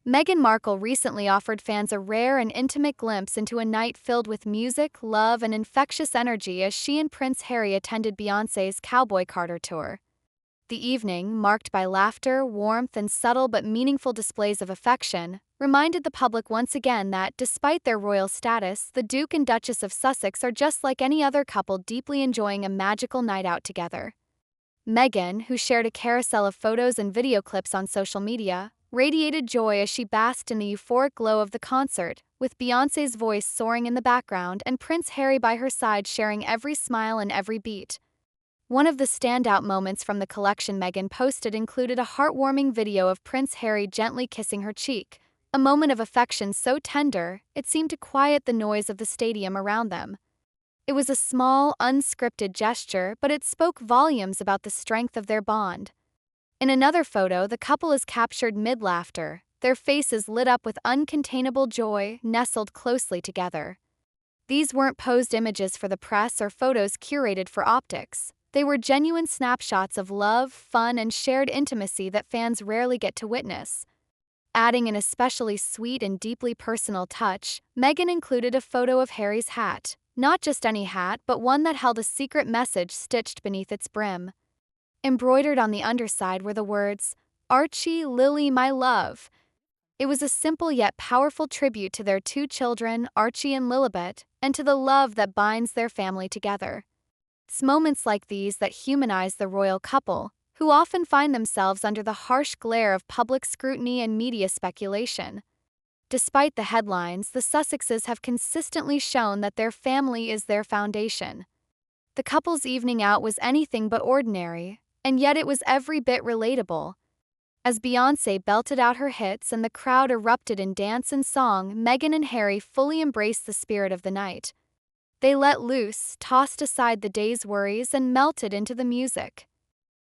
Meghan Markle recently offered fans a rare and intimate glimpse into a night filled with music, love, and infectious energy as she and Prince Harry attended Beyonce's Cowboy tour. The evening, marked by laughter, warmth, and subtle but meaningful displays of affection, reminded the public once again that, despite their royal status, the Duke and Duchess of Sussex are just like any other couple deeply enjoying a magical night out together. Meghan, who shared a carousel of photos and video clips on social media, radiated joy as she basked in the euphoric glow of the concert, with Beyoncé's voice soaring in the background and Prince Harry by her side sharing every smile and every beat. One of the standout moments from the collection Meghan posted included a heartwarming video of Prince Harry gently kissing her cheek, a moment of affection so tender it seemed to quiet the noise of the stadium around them. It was a small, unscripted gesture, but it spoke volumes about the strength of their bond. In another photo, the couple is captured mid-laughter, their faces lit up with uncontainable joy, nestled closely together. These weren't posed images for the press or photos curated for optics. They were genuine snapshots of love, fun, and shared intimacy that fans rarely get to witness. Adding an especially sweet and deeply personal touch, Meghan included a photo of Harry's hat, not just any hat, but one that held a secret message stitched beneath its brim. Embroidered on the underside were the words, "Archie, Lily, my love." It was a simple yet powerful tribute to their two children, Archie and Lilibet, and to the love that binds their family together. It's moments like these that humanize the royal couple, who often find themselves under the harsh glare of public scrutiny and media speculation. Despite the headlines, the Sussexes have consistently shown that their family is their foundation. The couple's evening out was anything but ordinary, and yet it was every bit relatable. As Beyoncé belted out her hits and the crowd erupted in dance and song, Meghan and Harry fully embraced the spirit of the night. They let loose, tossed aside the day's worries, and melted into the music.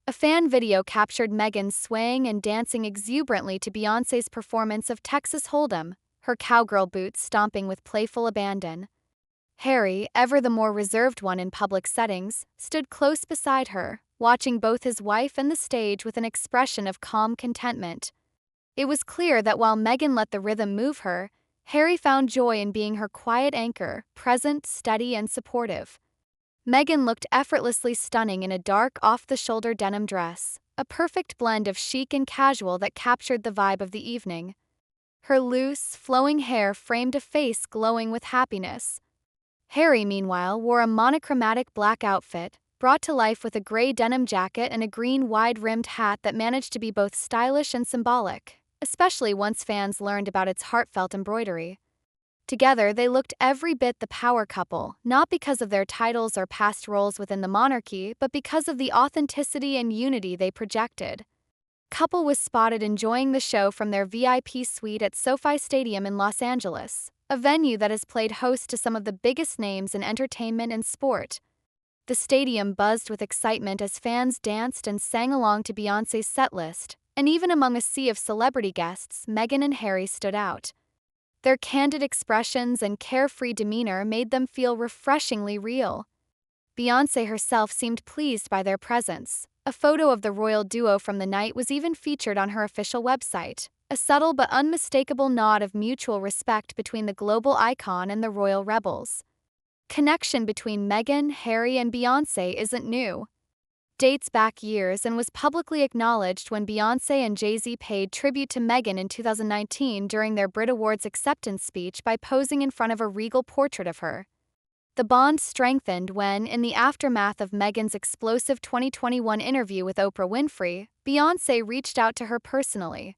A fan video captured Meghan swaying and dancing exuberantly to Beyoncé's performance of Texas Hold'em, her cowgirl boots stomping with playful abandon. Harry, ever the more reserved one in public settings, stood close beside her, watching both his wife and the stage with an expression of calm contentment. It was clear that while Meghan let the rhythm move her, Harry found joy in being her quiet anchor, present, steady, and supportive. Meghan looked effortlessly stunning in a dark, off-the-shoulder denim dress, a perfect blend of chic and casual that captured the vibe of the evening. Her loose, flowing hair framed a face glowing with happiness. Harry, meanwhile, wore a monochromatic black outfit, brought to life with a gray denim jacket and a green wide-rimmed hat that managed to be both stylish and symbolic, especially once fans learned about its heartfelt embroidery. Together, they looked every bit the power couple, not because of their titles or past roles within the monarchy, but because of the authenticity and unity they projected. Couple was spotted enjoying the show from their VIP suite at SoFi Stadium in Los Angeles, a venue that has played host to some of the biggest names in entertainment and sport. The stadium buzzed with excitement as fans danced and sang along to Beyoncé's setlist, and even among a sea of celebrity guests, Meghan and Harry stood out. Their candid expressions and carefree demeanor made them feel refreshingly real. Beyoncé herself seemed pleased by their presence. A photo of the royal duo from the night was even featured on her official website, a subtle but unmistakable nod of mutual respect between the global icon and the royal rebels. Connection between Meghan, Harry, and Beyoncé isn't new. Dates back years and was publicly acknowledged when Beyoncé and Jay-Z paid tribute to Meghan in 2019 during their Brit Awards acceptance speech by posing in front of a regal portrait of her. The bond strengthened when, in the aftermath of Meghan's explosive 2021 interview with Oprah Winfrey, Beyoncé reached out to her personally.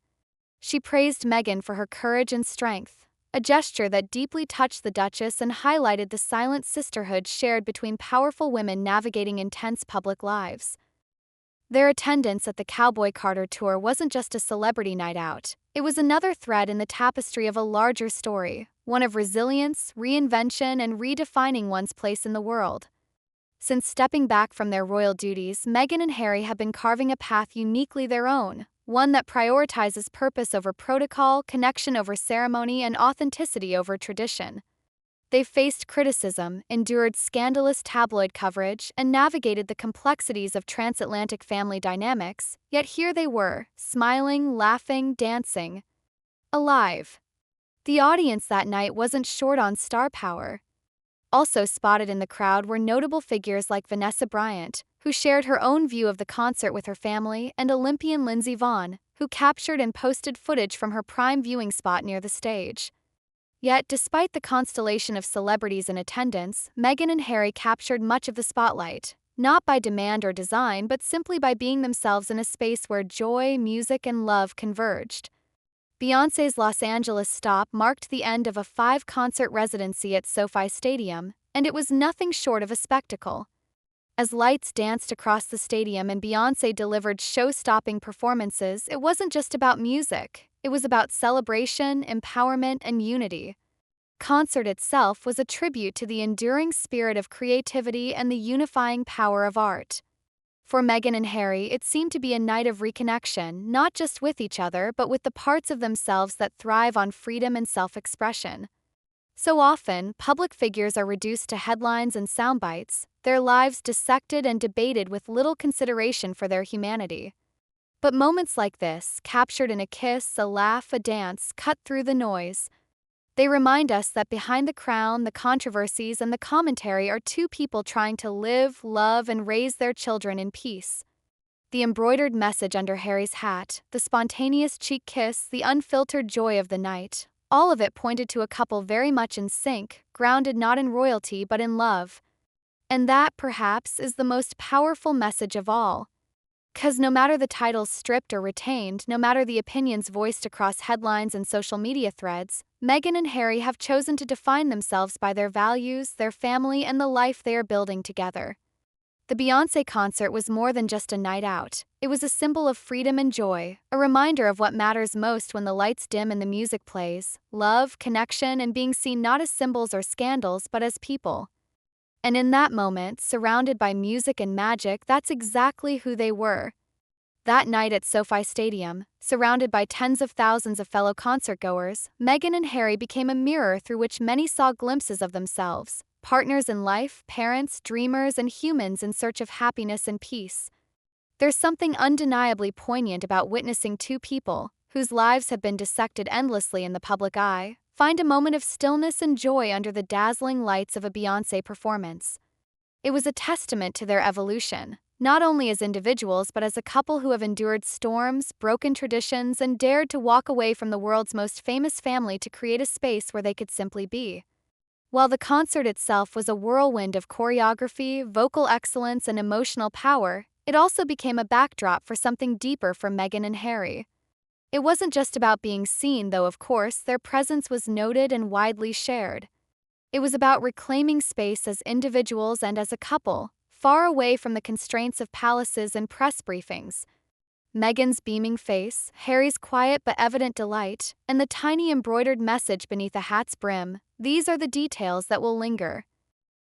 She praised Meghan for her courage and strength, a gesture that deeply touched the Duchess and highlighted the silent sisterhood shared between powerful women navigating intense public lives. Their attendance at the Cowboy tour wasn't just a celebrity night out. It was another thread in the tapestry of a larger story, one of resilience, reinvention, and redefining one's place in the world. Since stepping back from their royal duties, Meghan and Harry have been carving a path uniquely their own, one that prioritizes purpose over protocol, connection over ceremony, and authenticity over tradition. They've faced criticism, endured scandalous tabloid coverage, and navigated the complexities of transatlantic family dynamics, yet here they were, smiling, laughing, dancing. alive. The audience that night wasn't short on star power. Also spotted in the crowd were notable figures like Vanessa Bryant, who shared her own view of the concert with her family, and Olympian Lindsey Vonn, who captured and posted footage from her prime viewing spot near the stage. Yet, despite the constellation of celebrities in attendance, Meghan and Harry captured much of the spotlight, not by demand or design, but simply by being themselves in a space where joy, music, and love converged. Beyoncé's Los Angeles stop marked the end of a 5-concert residency at SoFi Stadium, and it was nothing short of a spectacle. As lights danced across the stadium and Beyoncé delivered show-stopping performances, it wasn't just about music. It was about celebration, empowerment, and unity. Concert itself was a tribute to the enduring spirit of creativity and the unifying power of art. For Meghan and Harry, it seemed to be a night of reconnection, not just with each other, but with the parts of themselves that thrive on freedom and self-expression. So often, public figures are reduced to headlines and soundbites, their lives dissected and debated with little consideration for their humanity. But moments like this, captured in a kiss, a laugh, a dance, cut through the noise. They remind us that behind the crown, the controversies, and the commentary are two people trying to live, love, and raise their children in peace. The embroidered message under Harry's hat, the spontaneous cheek kiss, the unfiltered joy of the night, all of it pointed to a couple very much in sync, grounded not in royalty but in love. And that, perhaps, is the most powerful message of all. 'Cause no matter the titles stripped or retained, no matter the opinions voiced across headlines and social media threads, Meghan and Harry have chosen to define themselves by their values, their family, and the life they are building together. The Beyoncé concert was more than just a night out. It was a symbol of freedom and joy, a reminder of what matters most when the lights dim and the music plays: love, connection, and being seen not as symbols or scandals but as people. And in that moment, surrounded by music and magic, that's exactly who they were. That night at SoFi Stadium, surrounded by tens of thousands of fellow concertgoers, Meghan and Harry became a mirror through which many saw glimpses of themselves, partners in life, parents, dreamers, and humans in search of happiness and peace. There's something undeniably poignant about witnessing two people, whose lives have been dissected endlessly in the public eye, find a moment of stillness and joy under the dazzling lights of a Beyoncé performance. It was a testament to their evolution, not only as individuals but as a couple who have endured storms, broken traditions, and dared to walk away from the world's most famous family to create a space where they could simply be. While the concert itself was a whirlwind of choreography, vocal excellence, and emotional power, it also became a backdrop for something deeper for Meghan and Harry. It wasn't just about being seen, though of course their presence was noted and widely shared. It was about reclaiming space as individuals and as a couple, far away from the constraints of palaces and press briefings. Meghan's beaming face, Harry's quiet but evident delight, and the tiny embroidered message beneath a hat's brim, these are the details that will linger.